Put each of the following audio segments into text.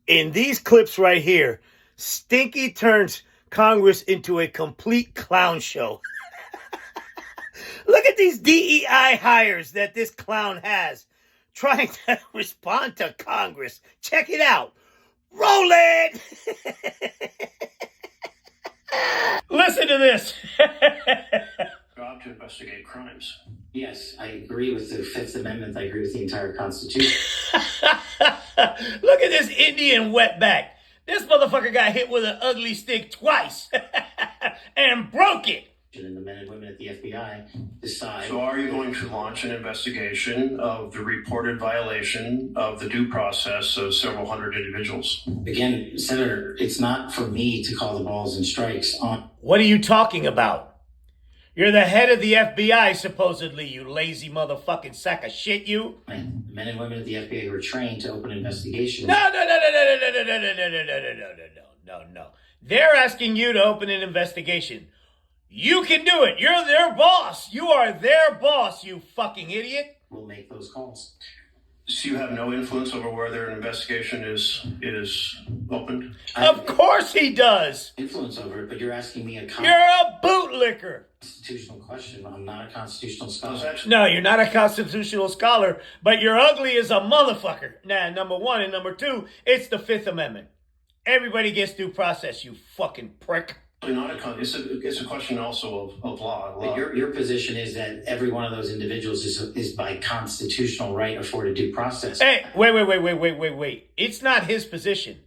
In these clips right here, Stinky turns Congress into a complete clown show. Look at these DEI hires that this clown has trying to respond to Congress. Check it out. Roll it! Listen to this. Job to investigate crimes. Yes, I agree with the Fifth Amendment. I agree with the entire Constitution. Look at this Indian wetback. This motherfucker got hit with an ugly stick twice and broke it. And the men and women at the FBI decide. So are you going to launch an investigation of the reported violation of the due process of several hundred individuals? Again, Senator, it's not for me to call the balls and strikes on. What are you talking about? You're the head of the FBI, supposedly, you lazy motherfucking sack of shit, you. Men and women at the FBI who are trained to open investigations. No. They're asking you to open an investigation. You can do it. You're their boss. You are their boss, you fucking idiot. We'll make those calls. So you have no influence over whether an investigation is opened? Of course he does. Influence over it, but you're asking me You're a bootlicker. Constitutional question. I'm not a constitutional scholar. No, you're not a constitutional scholar, but you're ugly as a motherfucker. Now, number one, and number two, it's the Fifth Amendment. Everybody gets due process, you fucking prick. It's a question also of law. But your position is that every one of those individuals is by constitutional right afforded due process. Hey, wait. It's not his position.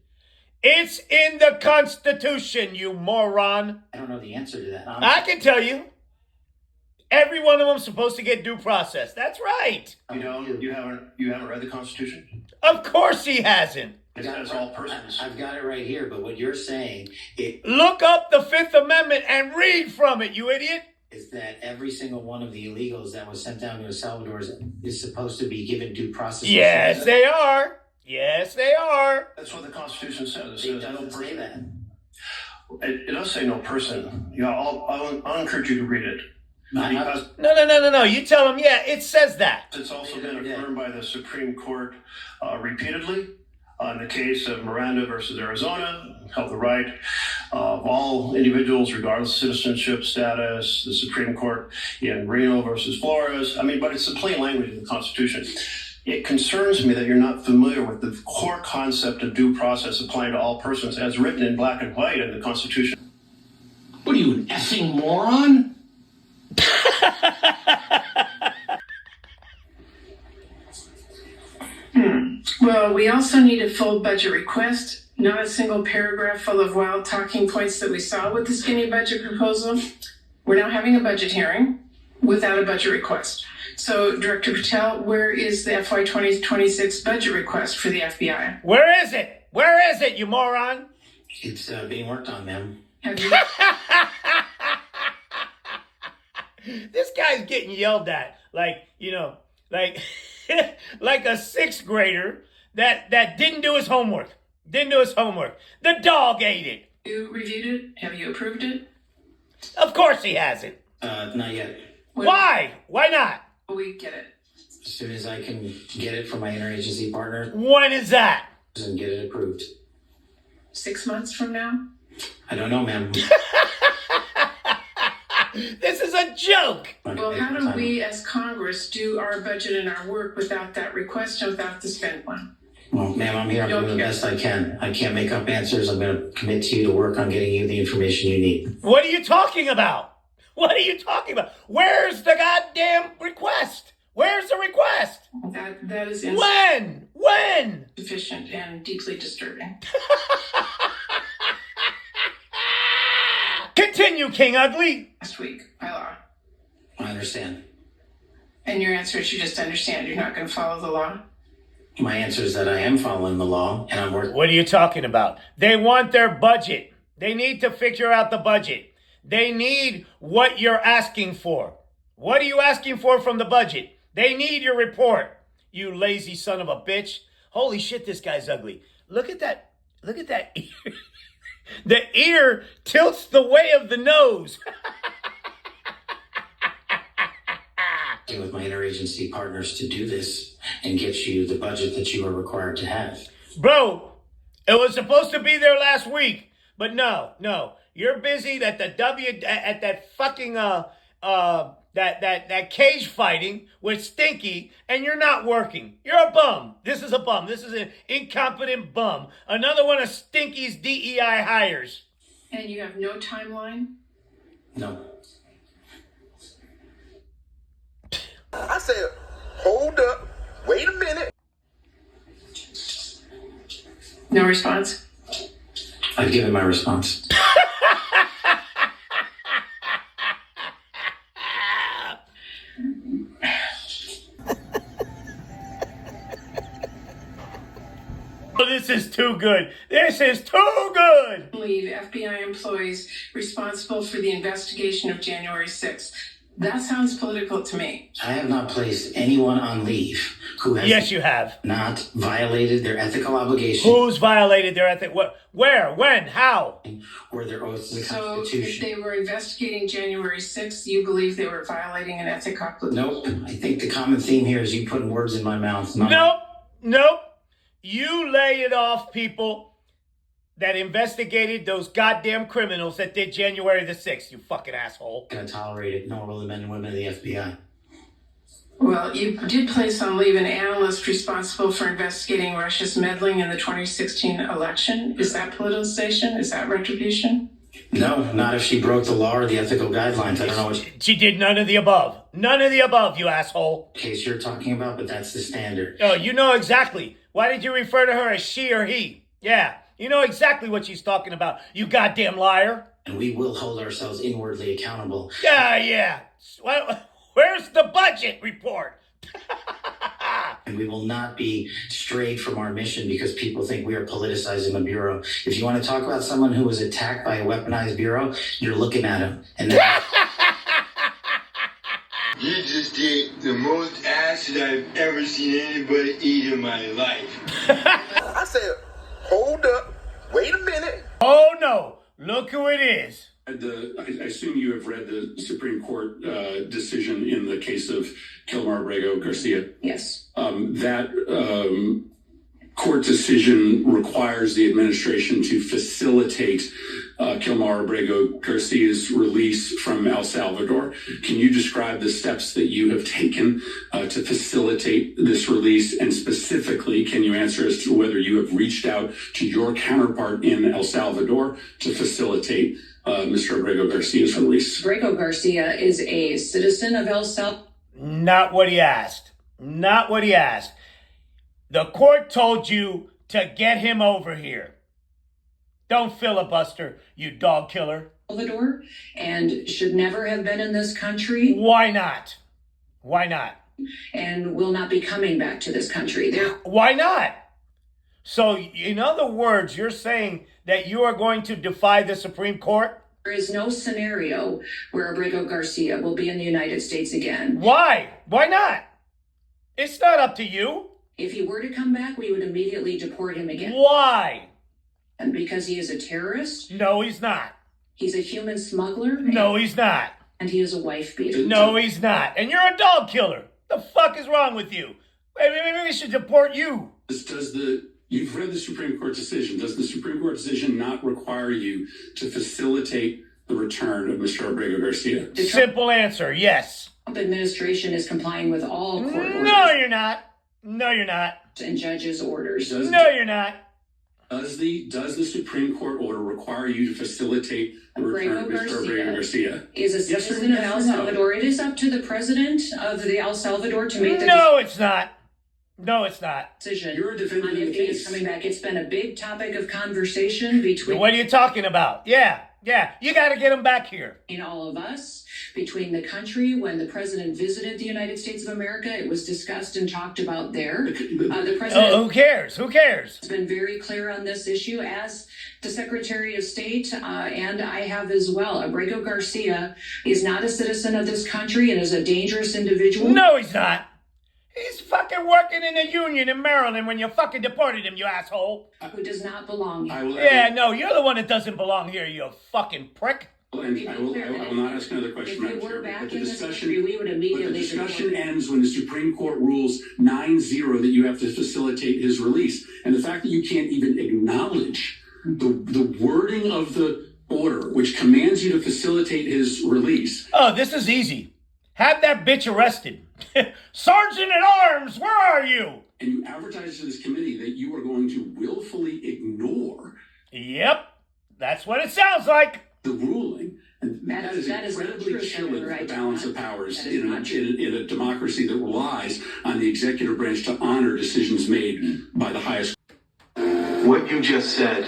It's in the Constitution, you moron. I don't know the answer to that. Honestly. I can tell you. Every one of them's supposed to get due process. That's right. You haven't read the Constitution? Of course he hasn't. It says all persons. I've got it right here, but what you're saying look up the Fifth Amendment and read from it, you idiot. Is that every single one of the illegals that was sent down to El Salvador is supposed to be given due process? Yes, they are. Yes, they are. That's what the Constitution says. It doesn't say that. It does say no person. I'll encourage you to read it. No. You tell them, yeah, it says that. It's also been affirmed by the Supreme Court repeatedly. In the case of Miranda versus Arizona, held the right of all individuals, regardless of citizenship status. The Supreme Court in Reno versus Flores. But it's the plain language of the Constitution. It concerns me that you're not familiar with the core concept of due process applying to all persons as written in black and white in the Constitution. What are you, an effing moron? Well, we also need a full budget request, not a single paragraph full of wild talking points that we saw with the skinny budget proposal. We're now having a budget hearing without a budget request. So, Director Patel, where is the FY 2026 budget request for the FBI? Where is it? Where is it, you moron? It's being worked on, ma'am. Have you... This guy's getting yelled at like a sixth grader that didn't do his homework. The dog ate it. You reviewed it? Have you approved it? Of course he hasn't. Not yet. Why? Why not? We get it. As soon as I can get it from my interagency partner. When is that? And get it approved. 6 months from now? I don't know, ma'am. This is a joke. Well, how do we as Congress do our budget and our work without that request and without the spend one? Well, ma'am, I'm here. I'm doing the best I can. I can't make up answers. I'm going to commit to you to work on getting you the information you need. What are you talking about? Where's the goddamn request? Where's the request? That is When? insufficient and deeply disturbing. Continue, King Ugly. Last week, by law. I understand. And your answer is you just understand. You're not going to follow the law? My answer is that I am following the law, and I'm working. What are you talking about? They want their budget. They need to figure out the budget. They need what you're asking for. What are you asking for from the budget? They need your report. You lazy son of a bitch. Holy shit, this guy's ugly. Look at that ear. The ear tilts the way of the nose. With my interagency partners to do this and get you the budget that you are required to have. Bro, It was supposed to be there last week, but no. You're busy at that fucking that cage fighting with Stinky, and you're not working. You're a bum. This is a bum. This is an incompetent bum. Another one of Stinky's DEI hires. And you have no timeline? No. I said, hold up, wait a minute. No response? I've given my response. Oh, this is too good. This is too good. Leave FBI employees responsible for the investigation of January 6th. That sounds political to me. I have not placed anyone on leave who has Yes, you have. not violated their ethical obligation Who's violated their ethic? Where? When? How? or their oath to the So if Constitution. they were investigating January 6th, you believe they were violating an ethic obligation? Nope. I think the common theme here is you putting words in my mouth. Nope. You laid it off people that investigated those goddamn criminals that did January the 6th, you fucking asshole. I'm going to tolerate it, nor will the men and women of the FBI. Well, you did place on leave an analyst responsible for investigating Russia's meddling in the 2016 election. Is that politicization? Is that retribution? No, not if she broke the law or the ethical guidelines. I don't know what She did none of the above. None of the above, you asshole. case you're talking about, but that's the standard. Oh, you know exactly. Why did you refer to her as she or he? Yeah, you know exactly what she's talking about, you goddamn liar. And we will hold ourselves inwardly accountable. Yeah. Where's the budget report? And we will not be strayed from our mission because people think we are politicizing the Bureau. If you want to talk about someone who was attacked by a weaponized Bureau, you're looking at him. And You just did the most acid I've ever seen anybody eat in my life. I said, hold up, wait a minute. Oh no, look who it is. I assume you have read the Supreme Court decision in the case of Kilmar Abrego Garcia. Yes. That court decision requires the administration to facilitate Kilmar Abrego Garcia's release from El Salvador. Can you describe the steps that you have taken to facilitate this release? And specifically, can you answer as to whether you have reached out to your counterpart in El Salvador to facilitate Mr. Abrego Garcia's release? Abrego Garcia is a citizen of El Salvador. Not what he asked. The court told you to get him over here. Don't filibuster, you dog killer. And should never have been in this country. Why not? And will not be coming back to this country. Why not? So, in other words, you're saying that you are going to defy the Supreme Court? There is no scenario where Abrego Garcia will be in the United States again. Why? Why not? It's not up to you. If he were to come back, we would immediately deport him again. Why? And because he is a terrorist? No, he's not. He's a human smuggler? No, he's not. And he is a wife beater? No, he's not. And you're a dog killer. The fuck is wrong with you? Maybe we should deport you. You've read the Supreme Court decision. Does the Supreme Court decision not require you to facilitate the return of Mr. Abrego Garcia? Simple answer, yes. The Trump administration is complying with all court orders. No, you're not. And judges' orders. No, you're not. Does the Supreme Court order require you to facilitate the return of Mr. Abrego Garcia? Is a citizen of El Salvador. It is up to the president of the El Salvador to make the No, it's not. decision. You're a defendant on in the if he case. is coming back. It's been a big topic of conversation between What are you talking about? Yeah. You got to get him back here. all of us, between the country. When the president visited the United States of America, it was discussed and talked about there. The president Who cares? has been very clear on this issue, as the Secretary of State, and I have as well. Abrego Garcia is not a citizen of this country and is a dangerous individual. No, he's not. He's fucking working in a union in Maryland when you fucking deported him, you asshole. Who does not belong here. You're the one that doesn't belong here, you fucking prick. I will not ask another question. If we were Madam Chair, back but the in this discussion, country, we would but the immediately discussion deport him. ends when the Supreme Court rules 9-0 that you have to facilitate his release. And the fact that you can't even acknowledge the wording of the order, which commands you to facilitate his release. Oh, this is easy. Have that bitch arrested. Sergeant at Arms, where are you? And you advertise to this committee that you are going to willfully ignore. Yep, that's what it sounds like. The ruling. And that is incredibly chilling for the balance of powers in a democracy that relies on the executive branch to honor decisions made by the highest. What you just said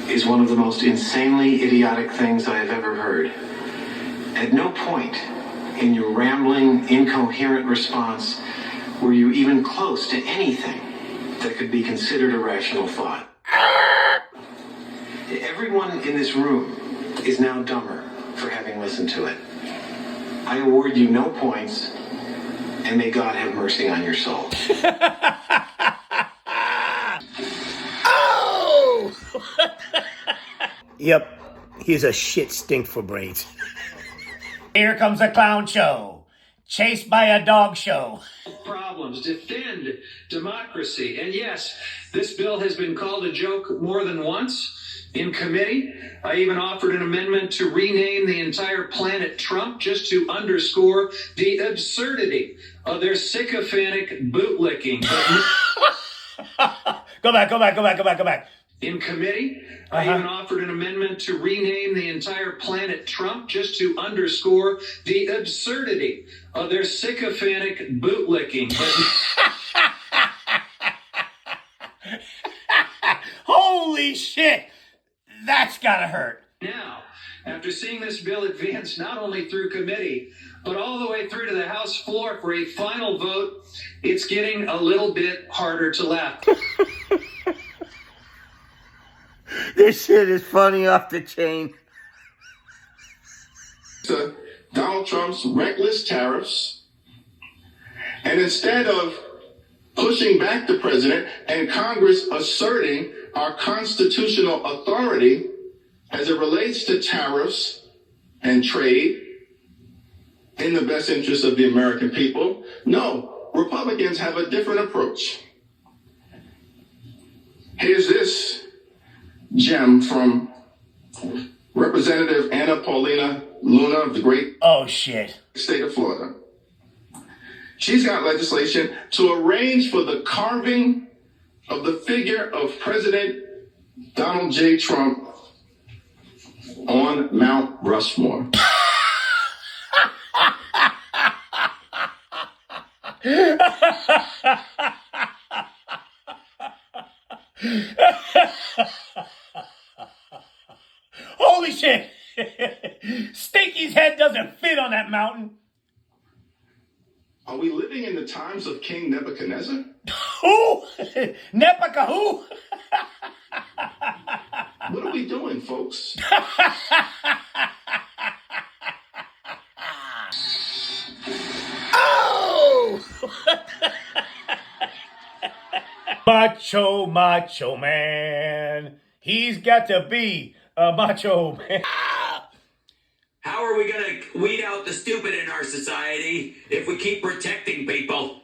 is one of the most insanely idiotic things I have ever heard. At no point in your rambling, incoherent response were you even close to anything that could be considered a rational thought. Everyone in this room is now dumber for having listened to it. I award you no points, and may God have mercy on your soul. Oh! Yep, he's a shit stink for brains. Here comes a clown show, chased by a dog show. Problems, defend democracy. And yes, this bill has been called a joke more than once. In committee, I even offered an amendment to rename the entire planet Trump just to underscore the absurdity of their sycophantic bootlicking. Go back. In committee, I even offered an amendment to rename the entire planet Trump just to underscore the absurdity of their sycophantic bootlicking. Holy shit! That's gotta hurt. Now, after seeing this bill advance not only through committee, but all the way through to the House floor for a final vote, it's getting a little bit harder to laugh. This shit is funny off the chain. Donald Trump's reckless tariffs, and instead of pushing back the president and Congress asserting our constitutional authority as it relates to tariffs and trade in the best interest of the American people. No, Republicans have a different approach. Here's this gem from Representative Anna Paulina Luna of the great state of Florida. She's got legislation to arrange for the carving of the figure of President Donald J. Trump on Mount Rushmore. Holy shit! Stinky's head doesn't fit on that mountain. Are we living in the times of King Nebuchadnezzar? Who? Nebuchadnezzar who? What are we doing, folks? Oh! Macho man. He's got to be a macho man. How are we going to weed out the stupid in our society if we keep protecting people?